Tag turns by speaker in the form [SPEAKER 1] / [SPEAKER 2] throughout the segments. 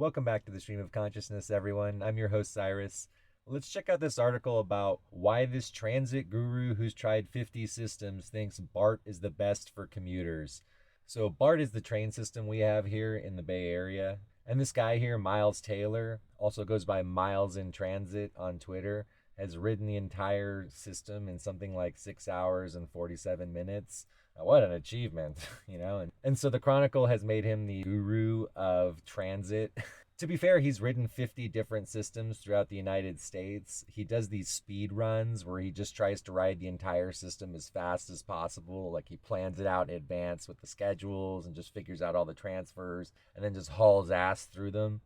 [SPEAKER 1] Welcome back to the Stream of Consciousness, everyone. I'm your host, Cyrus. Let's check out this article about why this transit guru who's tried 50 systems thinks BART is the best for commuters. So, BART is the train system we have here in the Bay Area. And this guy here, Miles Taylor, also goes by Miles in Transit on Twitter, has ridden the entire system in something like 6 hours and 47 minutes. What an achievement, you know? And so the Chronicle has made him the guru of transit. To be fair, he's ridden 50 different systems throughout the United States. He does these speed runs where he just tries to ride the entire system as fast as possible. Like he plans it out in advance with the schedules and just figures out all the transfers and then just hauls ass through them.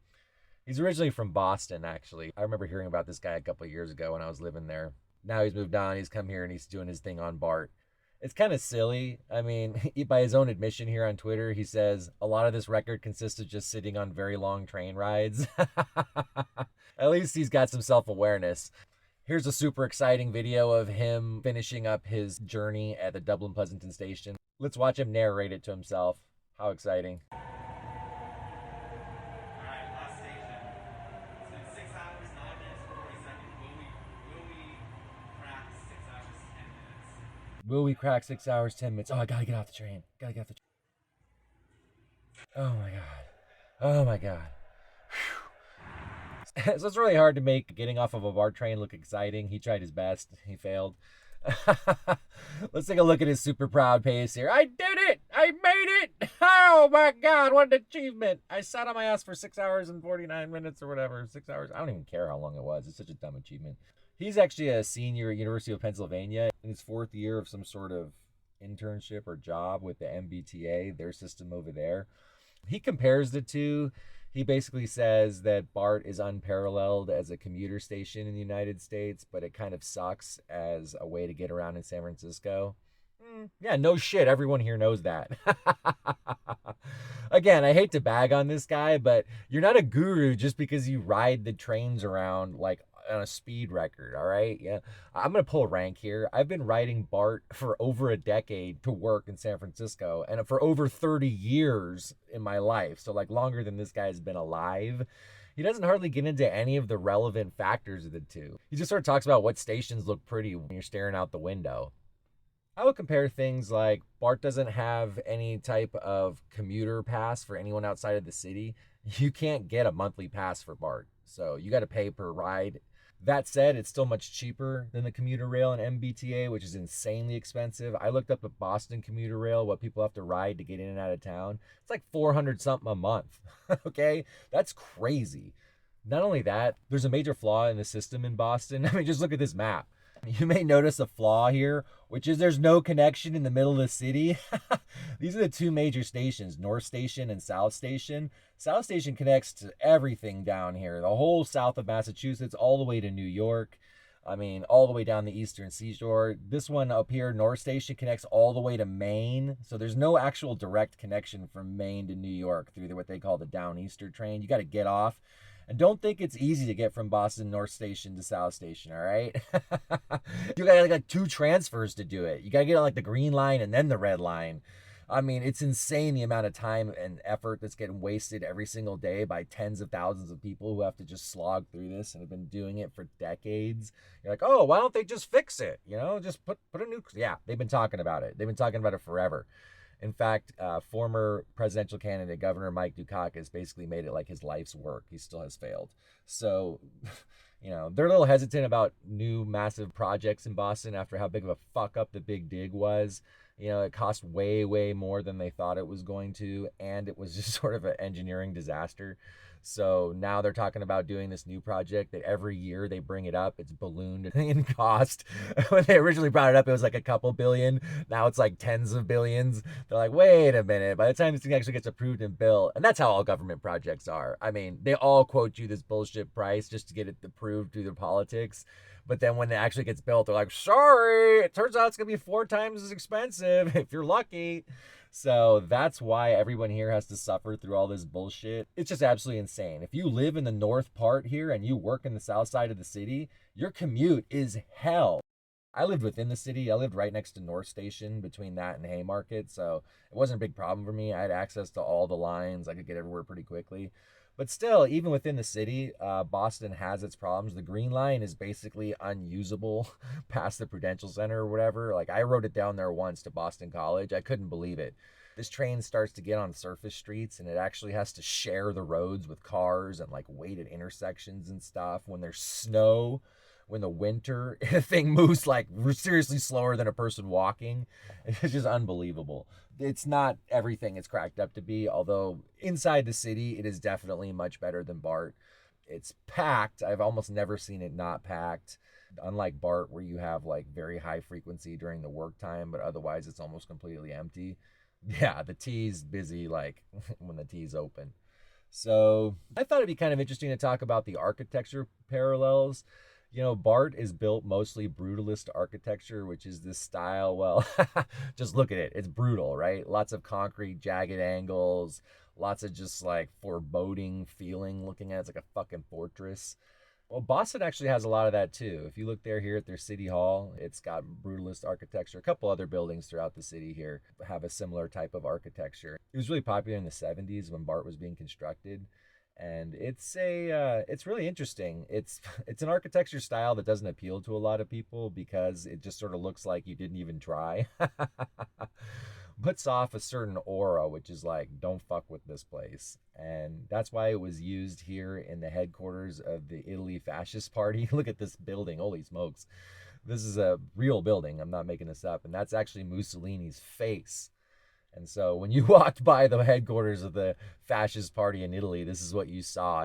[SPEAKER 1] He's originally from Boston, actually. I remember hearing about this guy a couple of years ago when I was living there. Now he's moved on. He's come here and he's doing his thing on BART. It's kind of silly. I mean, by his own admission here on Twitter, he says a lot of this record consists of just sitting on very long train rides. At least he's got some self-awareness. Here's a super exciting video of him finishing up his journey at the Dublin Pleasanton station. Let's watch him narrate it to himself. How exciting. Will we crack 6 hours, 10 minutes? Oh, I gotta get off the train. Gotta get off the train. Oh my God. Oh my God. So it's really hard to make getting off of a BART train look exciting. He tried his best. He failed. Let's take a look at his super proud pace here. I did it! I made it! Oh my God, what an achievement! I sat on my ass for 6 hours and 49 minutes or whatever. 6 hours. I don't even care how long it was. It's such a dumb achievement. He's actually a senior at University of Pennsylvania in his fourth year of some sort of internship or job with the MBTA, their system over there. He compares the two. He basically says that BART is unparalleled as a commuter station in the United States, but it kind of sucks as a way to get around in San Francisco. Yeah, no shit. Everyone here knows that. Again, I hate to bag on this guy, but you're not a guru just because you ride the trains around like on a speed record, all right? Yeah. I'm going to pull rank here. I've been riding BART for over a decade to work in San Francisco and for over 30 years in my life. So like longer than this guy's been alive. He doesn't hardly get into any of the relevant factors of the two. He just sort of talks about what stations look pretty when you're staring out the window. I would compare things like BART doesn't have any type of commuter pass for anyone outside of the city. You can't get a monthly pass for BART, so you got to pay per ride. That said, it's still much cheaper than the commuter rail and MBTA, which is insanely expensive. I looked up the Boston commuter rail, what people have to ride to get in and out of town. It's like 400 something a month. Okay, that's crazy. Not only that, there's a major flaw in the system in Boston. I mean, just look at this map. You may notice a flaw here, which is there's no connection in the middle of the city. These are the two major stations, North Station and South Station. South Station connects to everything down here, the whole south of Massachusetts, all the way to New York. I mean, all the way down the eastern seashore. This one up here, North Station, connects all the way to Maine. So there's no actual direct connection from Maine to New York through what they call the Downeaster train. You got to get off. And don't think it's easy to get from Boston North Station to South Station, all right? You got like 2 transfers to do it. You got to get on like the green line and then the red line. I mean, it's insane the amount of time and effort that's getting wasted every single day by tens of thousands of people who have to just slog through this and have been doing it for decades. You're like, oh, why don't they just fix it? You know, just put a new... Yeah, they've been talking about it. They've been talking about it forever. In fact, former presidential candidate Governor Mike Dukakis basically made it like his life's work. He still has failed. So, you know, they're a little hesitant about new massive projects in Boston after how big of a fuck up the Big Dig was. You know, it cost way, way more than they thought it was going to, and it was just sort of an engineering disaster. So now they're talking about doing this new project that every year they bring it up. It's ballooned in cost. When they originally brought it up, it was like a couple billion. Now it's like tens of billions. They're like, wait a minute. By the time this thing actually gets approved and built, and that's how all government projects are. I mean, they all quote you this bullshit price just to get it approved through their politics. But then when it actually gets built, they're like, sorry, it turns out it's going to be 4 times as expensive if you're lucky. So that's why everyone here has to suffer through all this bullshit. It's just absolutely insane. If you live in the north part here and you work in the south side of the city, your commute is hell. I lived within the city. I lived right next to North Station between that and Haymarket, so it wasn't a big problem for me. I had access to all the lines. I could get everywhere pretty quickly. But still, even within the city, Boston has its problems. The Green Line is basically unusable past the Prudential Center or whatever. Like, I rode it down there once to Boston College. I couldn't believe it. This train starts to get on surface streets and it actually has to share the roads with cars and like wait at intersections and stuff. When there's snow, when the winter, the thing moves like seriously slower than a person walking. It's just unbelievable. It's not everything it's cracked up to be, although inside the city, it is definitely much better than BART. It's packed. I've almost never seen it not packed. Unlike BART, where you have like very high frequency during the work time, but otherwise it's almost completely empty. Yeah, the T's busy like when the T's open. So I thought it'd be kind of interesting to talk about the architecture parallels. BART is built mostly brutalist architecture, which is this style. Well, just look at it. It's brutal, right? Lots of concrete, jagged angles, lots of just like foreboding feeling looking at it. It's like a fucking fortress. Well, Boston actually has a lot of that too. If you look there here at their city hall, it's got brutalist architecture. A couple other buildings throughout the city here have a similar type of architecture. It was really popular in the 70s when BART was being constructed. And it's really interesting. It's an architecture style that doesn't appeal to a lot of people because it just sort of looks like you didn't even try. Puts off a certain aura, which is like, don't fuck with this place. And that's why it was used here in the headquarters of the Italy Fascist Party. Look at this building. Holy smokes. This is a real building. I'm not making this up. And that's actually Mussolini's face. And so when you walked by the headquarters of the fascist party in Italy, this is what you saw.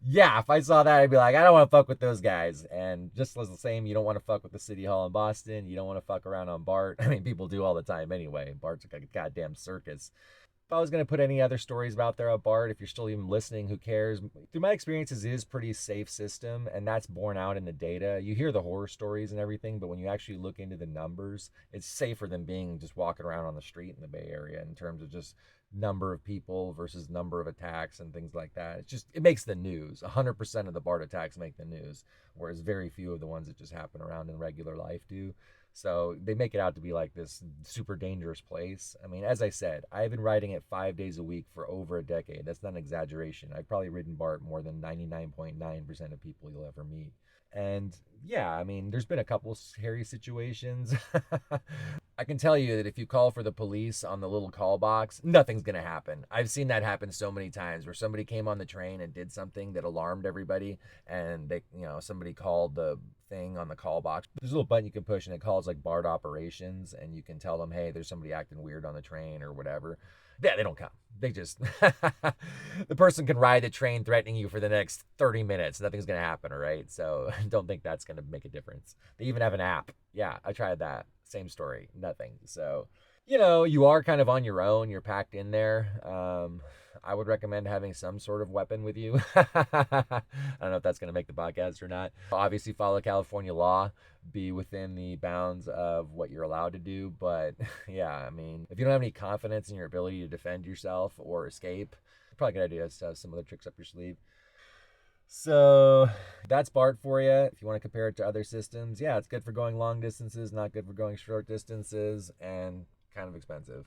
[SPEAKER 1] Yeah, if I saw that, I'd be like, I don't want to fuck with those guys. And just as the same, you don't want to fuck with the city hall in Boston. You don't want to fuck around on BART. I mean, people do all the time anyway. BART's like a goddamn circus. If I was going to put any other stories about there at BART, if you're still even listening, who cares? Through my experiences, it is a pretty safe system, and that's borne out in the data. You hear the horror stories and everything, but when you actually look into the numbers, it's safer than being just walking around on the street in the Bay Area in terms of just number of people versus number of attacks and things like that. It makes the news. 100% of the BART attacks make the news, whereas very few of the ones that just happen around in regular life do. So they make it out to be like this super dangerous place. I mean, as I said, I've been riding it 5 days a week for over a decade. That's not an exaggeration. I've probably ridden BART more than 99.9% of people you'll ever meet. And yeah, I mean, there's been a couple scary situations. I can tell you that if you call for the police on the little call box, nothing's going to happen. I've seen that happen so many times where somebody came on the train and did something that alarmed everybody, and somebody called the thing on the call box. There's a little button you can push and it calls like BART operations, and you can tell them, hey, there's somebody acting weird on the train or whatever. Yeah, they don't come. They just, the person can ride the train threatening you for the next 30 minutes. Nothing's going to happen, all right? So don't think that's going to make a difference. They even have an app. Yeah, I tried that. Same story. Nothing. So, you are kind of on your own. You're packed in there. I would recommend having some sort of weapon with you. I don't know if that's going to make the podcast or not. Obviously, follow California law, be within the bounds of what you're allowed to do. But yeah, I mean, if you don't have any confidence in your ability to defend yourself or escape, probably a good idea to have some other tricks up your sleeve. So that's BART for you. If you want to compare it to other systems, yeah, it's good for going long distances, not good for going short distances, and kind of expensive.